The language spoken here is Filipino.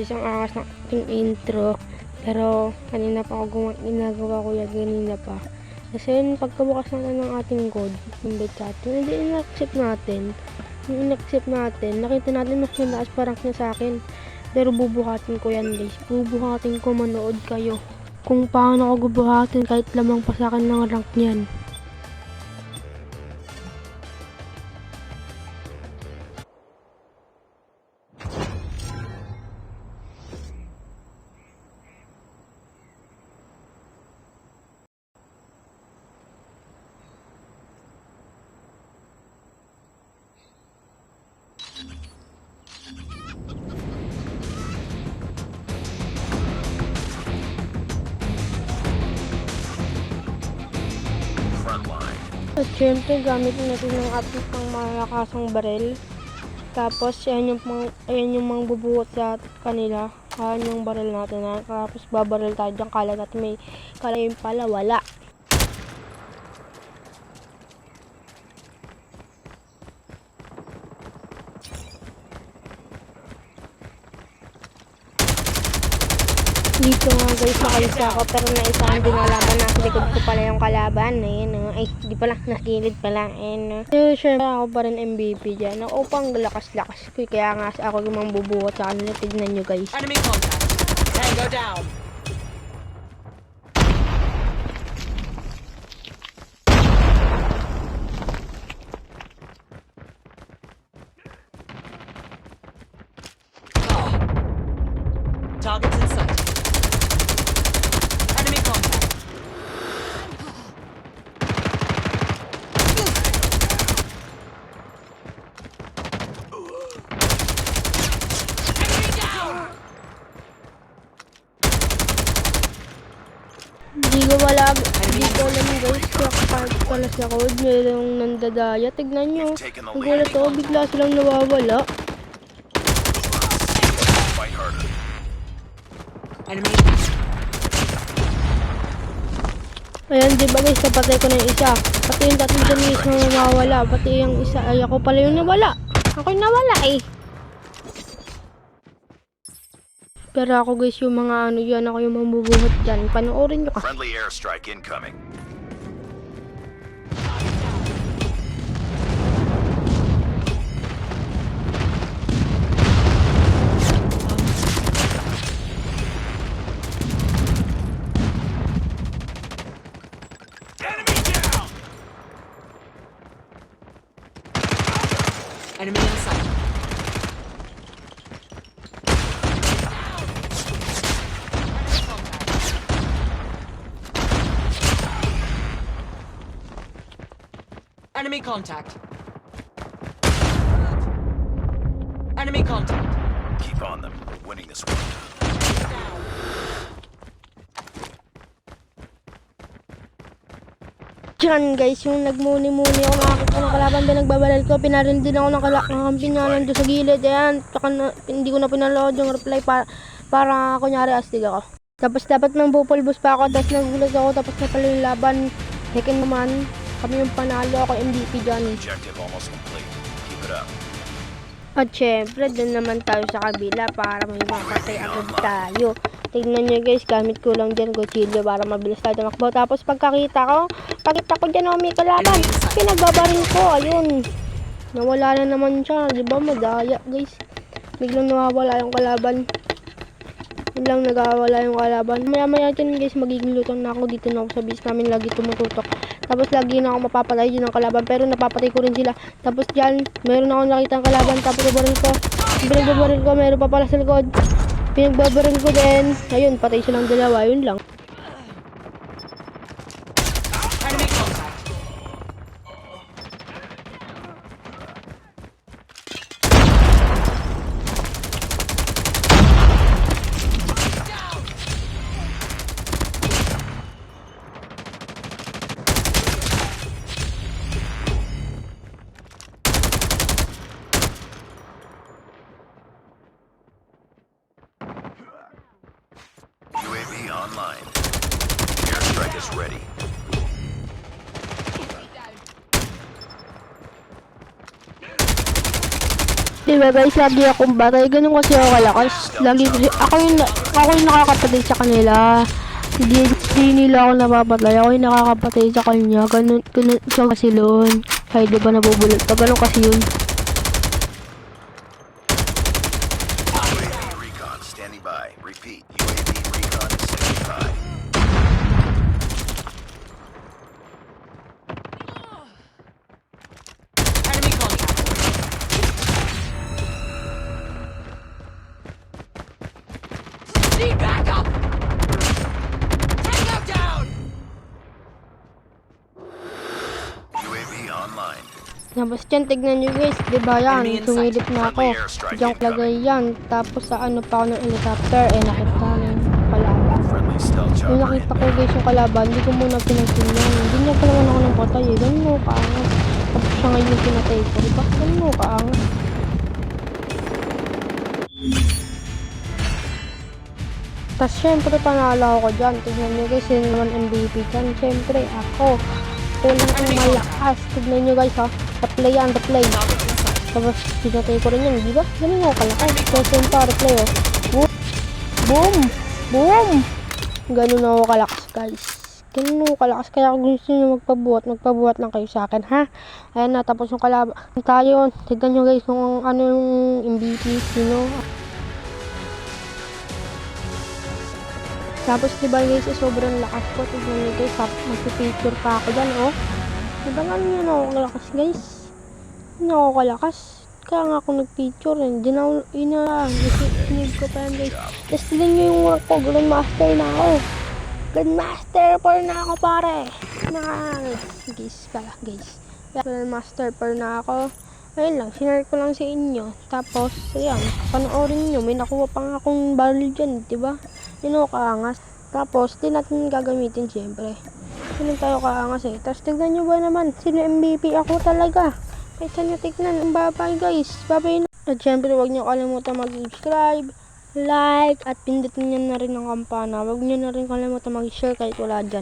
guys, ang angas ng ating intro. Pero kanina pa ako ginagawa ko yan kanina pa. Kasi yun, pagkabukas natin ng ating code, yung bet natin, hindi in-accept natin. Yung in-accept natin, nakita natin mas mataas pa rank niya sa akin. Pero bubuhatin ko yan guys. Bubuhatin ko, manood kayo. Kung paano ako bubuhatin kahit lamang pa sa akin ng rank niyan. At syempre, gamit natin ng ating pang malakasang barel. Tapos, ayan yung mga bubuhot sa kanila. Ayan yung barel natin. Tapos, babarel tayo dyan. Kala natin may, kala yung pala, wala. Dito nga guys, nakalisa ako pero naisahan din nalaman na sa likod ko pala yung kalaban. Ayun, ay di pala, nakilid pala. Ayun, syempre ako pa rin MVP dyan. Upang lakas-lakas ko, kaya nga ako yung mambubuhat sa kanila. Tignan nyo guys. Enemy contact. Tango down. Targets in sight. Enemy contact. Enemy down. Hindi ko alam guys, kaya kapag pala sa code, mayroong nandadaya. Tignan nyo, nagulat ako, bigla silang nawawala. Enemy. Ayan, diba guys, napatay ko na yung isa. Pati yung tatlong dyan mismo nawawala. Pati yung isa, ay ako pala yung nawala. Ako yung nawala eh. Pero ako guys, yung mga ano yan, ako yung mabubuhat dyan. Panoorin nyo kasi. Friendly airstrike incoming. Enemy in sight. Enemy contact. Enemy contact. Keep on them. We're winning this one. Diyan guys, yung nagmuni-muni ako, nakakita ng kalaban din, nagbabalal ko, pinaril din ako ng kampinyanan doon sa gilid. Ayan, hindi ko na pinaload yung reply para kunyari astig ako. Tapos dapat mang bupulbos pa ako, tapos nagulat ako, tapos na pala yung laban. Second naman, kami yung panalo, ako MVP dyan. Objective almost complete. Keep it up. At syempre, dun naman tayo sa kabila para may mapatay agad tayo. Tignan nyo guys, gamit ko lang dyan kutsilyo para mabilis tayo tumakbo. Tapos pagkakita ko dyan may kalaban, pinagbabaril ko, ayun. Nawala na naman siya, di ba madaya guys. Biglang nawawala yung kalaban. Biglang nagawala yung kalaban. Maya dyan guys, magiging lutang na ako. Dito na ako sa base namin, lagi tumututok. Tapos lagi na ako mapapatay dyan ng kalaban, pero napapatay ko rin sila. Tapos dyan, meron ako nakita ng kalaban, tapos nabaril ko. Pinagbabaril ko, meron pa pala sa likod. Pinagbabaril ko din. Ayun, patay silang dalawa, yun lang. Enemy contact. UAV online. Diba guys, lagi akong batay. Ganun kasi ako kalakas. Lagi kasi, ako yung nakakapatay sa kanila. Hindi nila ako napapatay. Ako yung nakakapatay sa kanya. Ganun siya kasi yun. Ay, di ba nabubulot pa? Ganun kasi yun. UAV recon standing by. Repeat. UAV recon standing by. Enemy contact. Need backup. Tango down. UAV online. Tapos dyan, tignan nyo guys, di ba yan, Enemy in sumilip sight. na ako. Friendly airstrike Diyan lagay yan. Tapos sa ano pa ako ng helicopter, nakita na yung kalaban. Friendly stealth Yung chopper nakita ko guys yung kalaban, hindi ko muna pinagtingnan. Hindi niya pa naman ako ng patay eh. Ganun mo kaangas. Tapos siya ngayon yung pinatay ko, di ba? Ganun mo kaangas. Tapos syempre panalo ako dyan. Tignan nyo guys, yun naman MVP dyan. Syempre ako. Kulang ang malakas. Tignan nyo guys ha. Replay yan, replay. Target in sight. Tapos pinatay ko rin yun, di ba? Ganun ako kalakas. Kasi yung power play oh. Boom! Boom! Boom! Ganun ako kalakas guys. Ganun ako kalakas. Kaya kung gusto nyo magpabuhat lang kayo sa akin ha. Ayan na, tapos yung kalaban. Tayo, tignan nyo guys kung ano yung MVP, sino. Tapos diba guys, sobrang lakas ko. Tignan nyo guys, magpipicture pa ako dyan oh. Diba nga yun ako kalakas guys. Hindi ako kalakas. Kaya nga ako nag-picture eh. Sinave ko pa yan guys. Tapos tignan nyo yung work ko. Grandmaster na ako. Grandmaster 4 na ako pare. Guys, pala guys. Grandmaster 4 na ako. Ayun lang, sinare ko lang sa inyo. Tapos, ayan, panoorin nyo. May nakuha pa nga akong barrel dyan, diba? Yun ako kaangas. Tapos, di natin gagamitin syempre. Yun tayo kaangas eh. Tapos, tignan nyo ba naman? Sino MVP? Ako talaga. Kahit saan nyo tignan. Ang babay guys. Babay na. At syempre, huwag nyo kalimutan mag-subscribe, like, at pindutin nyo na rin ang kampana. Huwag nyo na rin kalimutan mag-share kahit wala dyan.